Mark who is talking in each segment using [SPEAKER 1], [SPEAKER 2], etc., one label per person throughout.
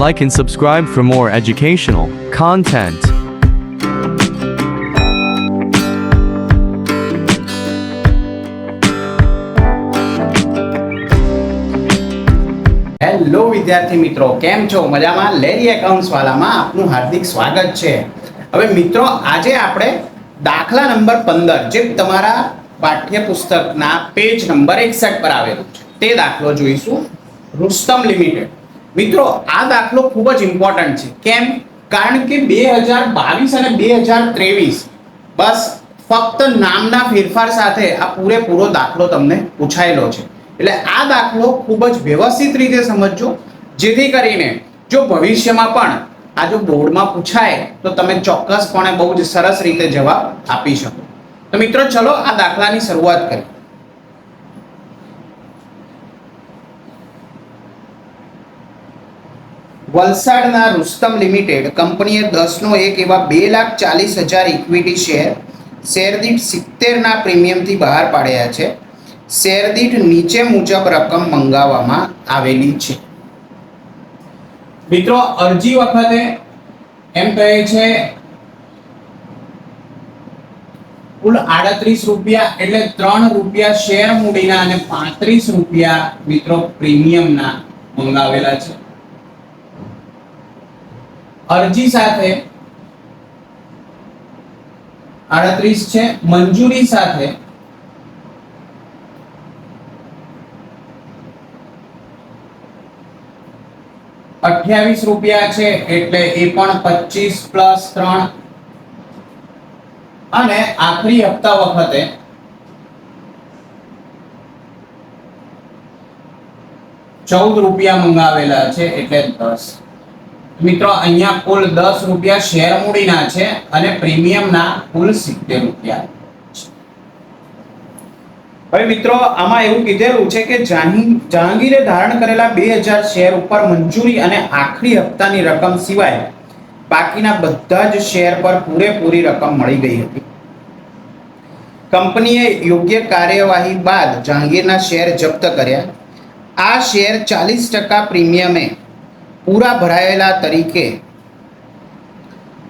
[SPEAKER 1] Like and subscribe for more educational content.
[SPEAKER 2] Hello વિદ્યાર્થી મિત્રો, કેમ છો? મજામાં? લેરી એકાઉન્ટ્સ વાલામાં આપનું હાર્દિક સ્વાગત છે। હવે મિત્રો, આજે આપણે દાખલા નંબર 15 જે તમારા પાઠ્યપુસ્તકના પેજ નંબર 61 પર આવેલું છે તે દાખલો જોઈશું। રુસ્તમ લિમિટેડ। મિત્રો, આ દાખલો ખૂબ જ ઇમ્પોર્ટન્ટ છે। કેમ? કારણ કે 2022 અને 2023 બસ ફક્ત નામના ફેરફાર સાથે આ પૂરેપૂરો દાખલો તમને પૂછાયેલો છે। એટલે આ દાખલો ખૂબ જ વ્યવસ્થિત રીતે સમજજો, જેથી કરીને જો ભવિષ્યમાં પણ આ જો બોર્ડમાં પૂછાય તો તમે ચોક્કસપણે બહુ જ સરસ રીતે જવાબ આપી શકો। તો મિત્રો, ચલો આ દાખલાની શરૂઆત કરીએ। વલસાડના રુસ્તમ લિમિટેડ કંપનીએ 10/1 એવા 2,40,000 ઇક્વિટી શેર દીઠ 70 ના પ્રીમિયમથી બહાર પાડ્યા છે। શેર દીઠ નીચે મુજબ રકમ મંગાવવામાં આવેલી છે। મિત્રો, અરજી વખતે એમ કહે છે કુલ 38 રૂપિયા એટલે 3 રૂપિયા શેર મૂડીના અને 35 રૂપિયા મિત્રો પ્રીમિયમના મંગાવેલા છે। અરજી સાથે 38 છે, મંજૂરી સાથે 28 રૂપિયા છે, એટલે એ પણ 25 પ્લસ 3 અને આખરી હપ્તા વખતે ₹14 મંગાવેલા છે, એટલે 10। મિત્રો, અહીંયા કુલ 10 રૂપિયા શેર મૂડીના છે અને પ્રીમિયમના કુલ 70 રૂપિયા છે। હવે મિત્રો, આમાં એવું કીધેલું છે કે જહાંગીરે ધારણ કરેલા 2000 શેર ઉપર મંજૂરી અને આખરી હપ્તાની રકમ સિવાય બાકીના બધા જ શેર પર પૂરેપૂરી રકમ મળી ગઈ હતી। કંપનીએ યોગ્ય કાર્યવાહી બાદ જહાંગીરના શેર જપ્ત કર્યા। આ શેર 40% પ્રીમિયમે પૂરા ભરાયેલા તરીકે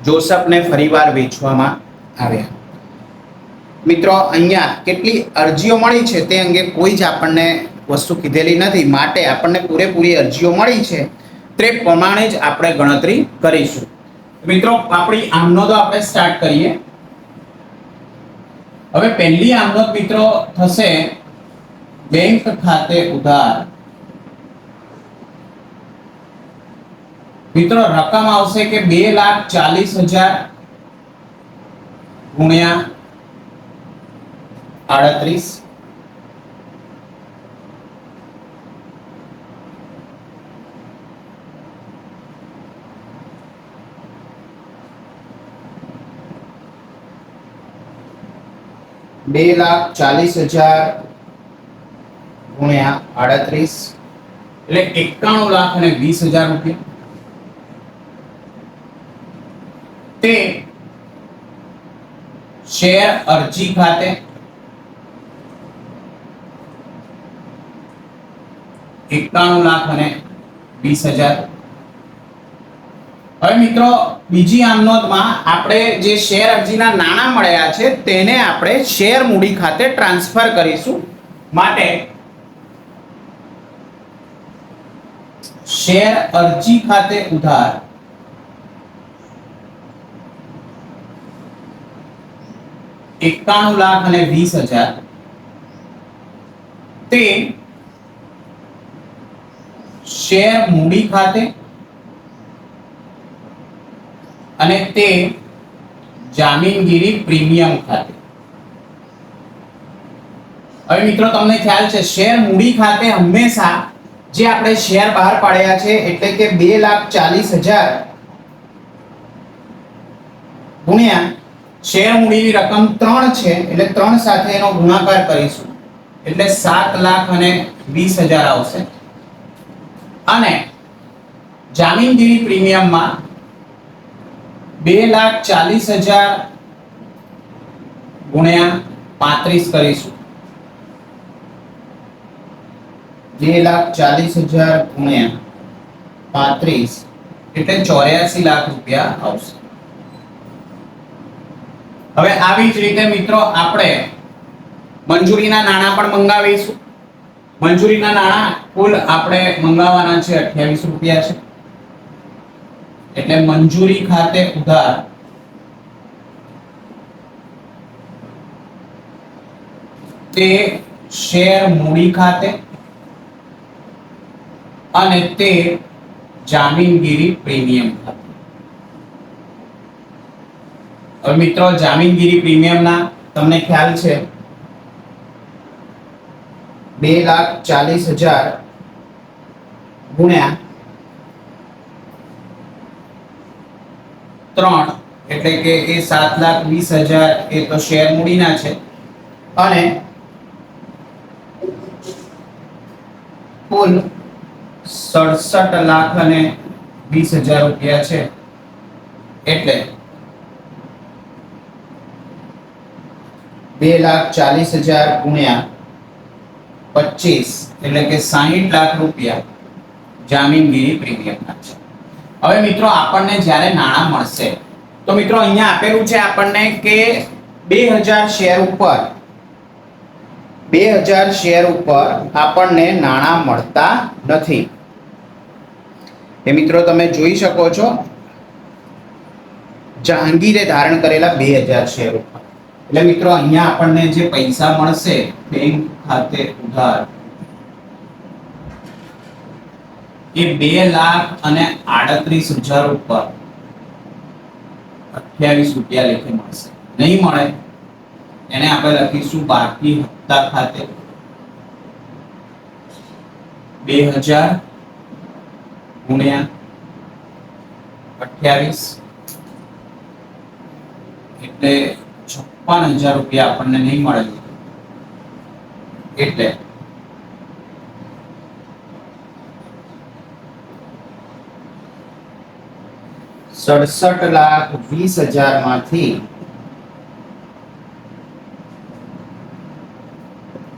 [SPEAKER 2] જોસફને ફરીવાર વેચવામાં આવ્યા। મિત્રો, અહીંયા કેટલી અરજીઓ મળી છે તે અંગે કોઈ જ આપણને વસ્તુ કીધેલી નથી, માટે આપણને પૂરેપૂરી અરજીઓ મળી છે તે પ્રમાણે જ આપણે ગણતરી કરીશું। મિત્રો, આપણી આમનોંધો આપણે સ્ટાર્ટ કરીએ। હવે પહેલી આમનોંધ મિત્રો થશે બેંક ખાતે ઉધાર। મિત્રો, રકમ આવશે કે 2,40,000 ગુણ્યા 38 2,40,000 ગુણ્યા 38 એટલે 91,20,000 રૂપિયા। તે શેર અરજી ખાતે 91,20,000। હવે મિત્રો, બીજી આમનોંધમાં આપણે જે શેર અરજીના નાણાં મળ્યા છે તેને આપણે શેર મૂડી ખાતે ટ્રાન્સફર કરીશું, માટે શેર અરજી ખાતે ઉધાર 91,20,000 તે શેર મૂડી ખાતે અને તે જામીનગીરી પ્રીમિયમ ખાતે। હવે મિત્રો, તમને ખ્યાલ છે શેર મૂડી ખાતે હંમેશા જે આપણે શેર બહાર પાડ્યા છે એટલે કે 2,40,000 ગુણ્યા શેર મૂડીની રકમ 3 છે એટલે 3 સાથે એનો ગુણાકાર કરીશું એટલે 7,20,000 આવશે। અને જામીનગીરી પ્રીમિયમમાં 2,40,000 ગુણ્યા 35 કરીશું 2,40,000 ગુણ્યા 35 એટલે 84 લાખ રૂપિયા આવશે. હવે આવી જ રીતે મિત્રો આપણે મંજૂરીના નાણાં પણ મંગાવીશું. મંજૂરીના નાણાં કુલ આપણે મંગાવવાના છે 28 રૂપિયા છે. એટલે મંજૂરી ખાતે ઉધાર તે શેર મૂડી ખાતે અને તે જામીનગીરી પ્રીમિયમ ખાતે. હવે મિત્રો જામીનગીરી પ્રીમિયમના તમને ખ્યાલ છે 2,40,000 ગુણ્યા 3 એટલે કે એ 7,20,000 એ તો શેર મૂડીના છે અને કુલ 67,20,000 રૂપિયા છે. એટલે 2,40,000 ગુણ્યા 25 એટલે કે 60 લાખ રૂપિયા જામીનગીરી પ્રીમિયમના છે. હવે મિત્રો આપણને જ્યારે નાણાં મળશે તો મિત્રો અહીંયા આપેલું છે આપણને કે 2,000 શેર ઉપર 2,000 શેર ઉપર આપણને નાણાં મળતા નથી. એ મિત્રો તમે જોઈ શકો છો જહાંગીરે ધારણ કરેલા 2,000 શેર ઉપર. એટલે મિત્રો અહીંયા આપણને જે પૈસા મળશે બેંક ખાતે ઉધાર એ 2,38,000 ઉપર 28 રૂપિયા લેખે મળશે. નહીં મળે એને આપણે લખીશું બાકી હપ્તા ખાતે 2,000 ગુણ્યા 28 એટલે 56,000 રૂપિયા આપણને નહીં મળે. એટલે 67,20,000 માંથી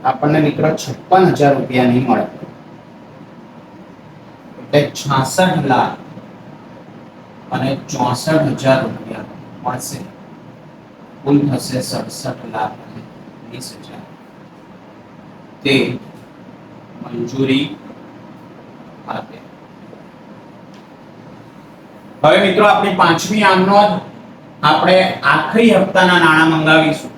[SPEAKER 2] આપણને મિત્રો 56,000 રૂપિયા નહીં મળે. એટલે 66,64,000 રૂપિયા મળશે. કુલ થશે 67,20,000. તે મંજૂરી ખાતે. હવે મિત્રો આપણી પાંચમી આમનોંધ આપણે આખરી હપ્તાના નાણાં મંગાવીશું.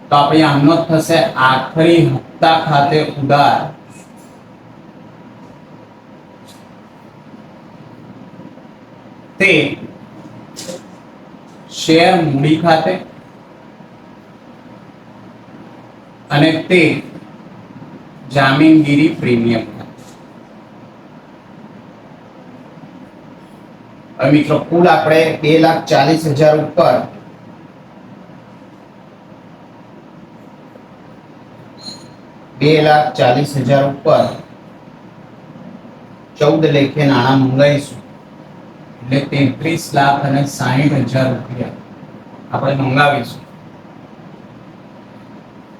[SPEAKER 2] તો આપણી આમનોંધ થશે આખરી હપ્તા ખાતે ઉધાર તે શેર મૂડી ખાતે અને તે જામીનગીરી પ્રીમિયમ ખાતે. હવે મિત્રો કુલ આપણે 2,40,000 ઉપર 2,40,000 ઉપર 14 લેખે નાણાં મંગાવીશું. એટલે 33,60,000 રૂપિયા આપણે મંગાવીશું.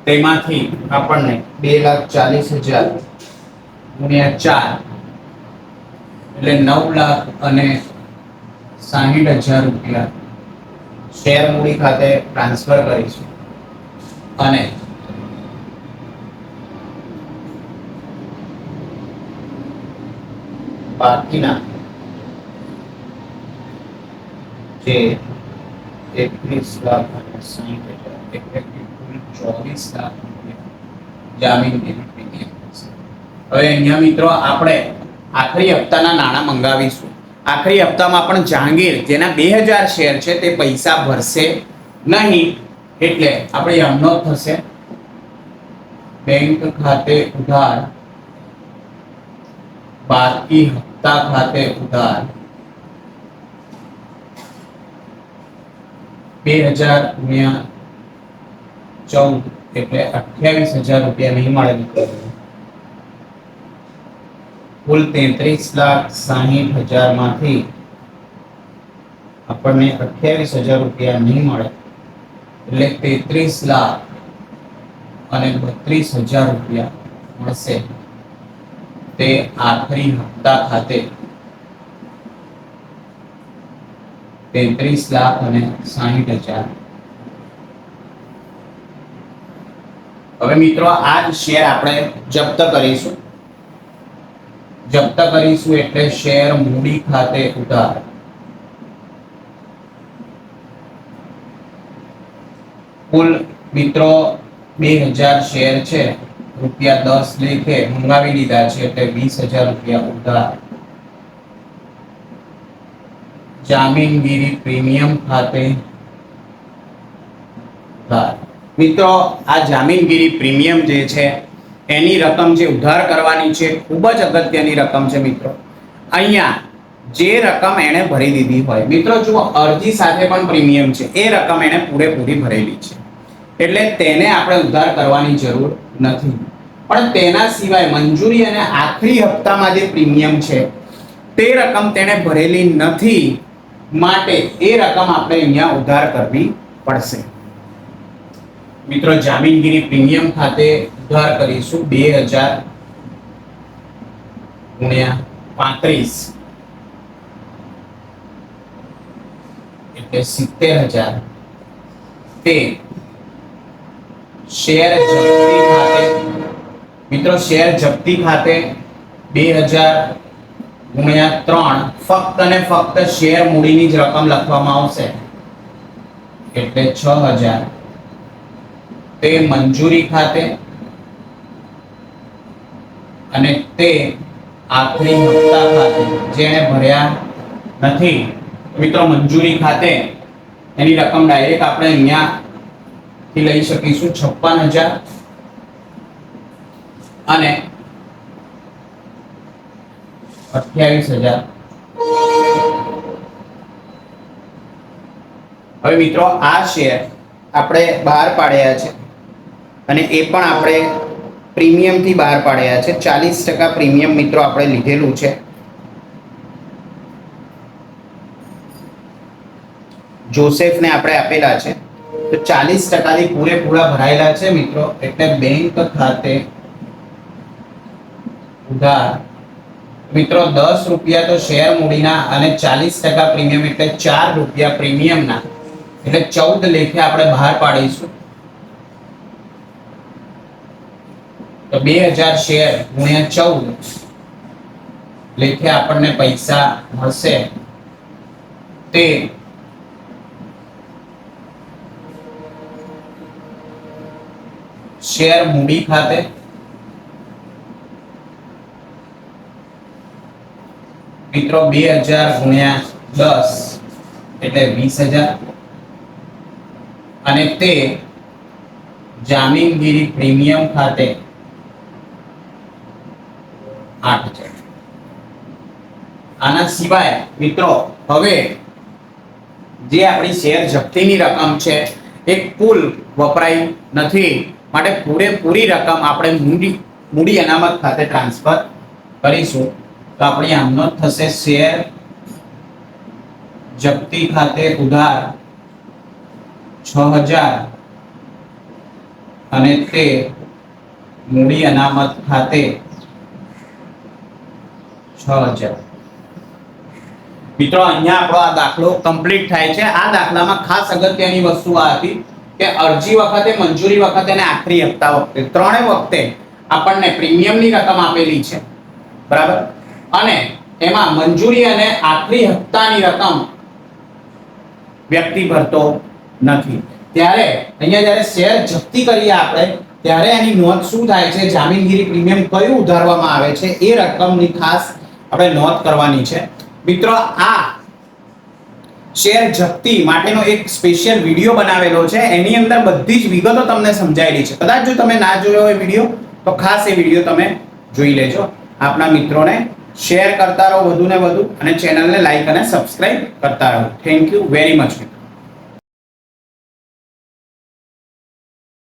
[SPEAKER 2] તેમાંથી આપણને 2,40,000 ગુણ્યા 4 એટલે 9,60,000 રૂપિયા શેર મૂડી ખાતે ટ્રાન્સફર કરીશું અને બાકીના જે 33,60,000 એટલે કુલ 24,00,000 જામીનગીરી પ્રીમિયમ છે. હવે અહીંયા મિત્રો આપણે આખરી હપ્તાના નાણાં મંગાવીશું. આખરી હપ્તામાં પણ જહાંગીર જેના 2,000 શેર છે તે પૈસા ભરશે નહીં. એટલે આપણે આમનોંધ થશે બેંક ખાતે ઉધાર બાકી હપ્તા ખાતે ઉધાર 2,000 ગુણ્યા 14 એટલે 28,000 રૂપિયા નહીં મળે. કુલ 33,60,000 માંથી આપણને 28,000 રૂપિયા નહીં મળે. એટલે 33,32,000 રૂપિયા મળશે. તે આખરી હપ્તા ખાતે 33,60,000। હવે મિત્રો આ જ શેર આપણે જપ્ત કરીશું એટલે શેર મૂડી ખાતે ઉધાર કુલ મિત્રો 2000 શેર છે, ₹10 લેખે મંગાવી લીધા છે એટલે ₹20,000 ઉધાર જામીનગીરી પ્રીમિયમ ખાતે ઉધાર। મિત્રો આ જામીનગીરી પ્રીમિયમ જે છે એની રકમ જે ઉધાર કરવાની છે ખૂબ જ અગત્યની રકમ છે મિત્રો। અહીંયા જે રકમ એને ભરી દીધી હોય, મિત્રો જો અરજી સાથે પણ પ્રીમિયમ છે એ રકમ એને પૂરેપૂરી ભરેલી છે એટલે તેને આપણે ઉધાર કરવાની જરૂર નથી, પણ તેના સિવાય મંજૂરી અને આખરી હપ્તામાં જે પ્રીમિયમ છે તે રકમ તેને ભરેલી નથી, માટે એ રકમ આપણે અહીંયા ઉધાર કરવી પડશે। મિત્રો જામીનગીરી પ્રીમિયમ ખાતે ઉધાર કરીશું 2000 ગુણ્યા 35 એટલે 70,000 તે શેર જપ્તી ખાતે, મિત્રો શેર જપ્તી ખાતે 2000 ગુણ્યા 3 ફક્ત અને ફક્ત શેર મૂડીની જ રકમ લખવામાં આવશે એટલે 6000 તે મંજૂરી ખાતે અને તે આખરી હપ્તા ખાતે જેણે ભર્યા નથી। મિત્રો મંજૂરી ખાતે એની રકમ ડાયરેક્ટ આપણે અહીંયા થી લઈ શકીશું 56,000 અને 28,000। હવે મિત્રો આ શેર આપણે બહાર પાડ્યા છે અને એ પણ આપણે પ્રીમિયમ થી બહાર પાડ્યા છે। 40% પ્રીમિયમ મિત્રો આપણે લીધેલું છે। જોસેફને આપણે આપેલા છે તો 40% થી પૂરેપૂરા ભરાયેલા છે મિત્રો, એટલે બેંક ખાતે ઉધાર મિત્રો ₹10 તો શેર મૂડીના અને 40% પ્રીમિયમ એટલે ₹4 પ્રીમિયમના એટલે 14 લેખે આપણે બહાર પાડીશું તો 2000 શેર ગુણ્યા 14 લેખે આપણને પૈસા મળશે તે શેર મૂડી ખાતે મિત્રો 2000 ગુણ્યા 10 એટલે 20,000 અને તે જામીનગીરી પ્રીમિયમ ખાતે 8,000। આના સિવાય મિત્રો હવે જે આપણી શેર જપ્તીની રકમ છે એ કુલ વપરાઈ નથી, માટે પૂરેપૂરી રકમ આપણે મૂડી અનામત ખાતે ટ્રાન્સફર કરીશું તો આપણી આમનો થશે શેર જપ્તી ખાતે ઉધાર 6,000 અને તે મૂડી અનામત ખાતે 6,000। મિત્રો અહીંયા આપણો આ દાખલો કમ્પ્લીટ થાય છે। આ દાખલામાં ખાસ અગત્યની વસ્તુ આ હતી કે અરજી વખતે, મંજૂરી વખતે અને આખરી હપ્તા વખતે ત્રણે વખતે આપણને પ્રીમિયમની રકમ આપેલી છે, બરાબર, અને એમાં મંજૂરી અને આખરી હપ્તાની રકમ વ્યક્તિ ભરતો નથી। ત્યારે અહીંયા જ્યારે શેર જપ્તી કરીએ આપણે ત્યારે એની નોંધ શું થાય છે, જામીનગીરી પ્રીમિયમ કયું ઉધારવામાં આવે છે એ રકમની ખાસ આપણે નોંધ કરવાની છે। મિત્રો આ શેર જપ્તી માટેનો એક સ્પેશિયલ વિડિયો બનાવેલો છે, એની અંદર બધી જ વિગતો તમને સમજાયેલી છે। કદાચ જો તમે ના જોયો હોય વિડિયો તો ખાસ એ વિડિયો તમે જોઈ લેજો। આપના મિત્રોને શેર કરતા રહો વધુ ને વધુ અને ચેનલને લાઈક અને સબસ્ક્રાઇબ કરતા રહો। Thank you very much.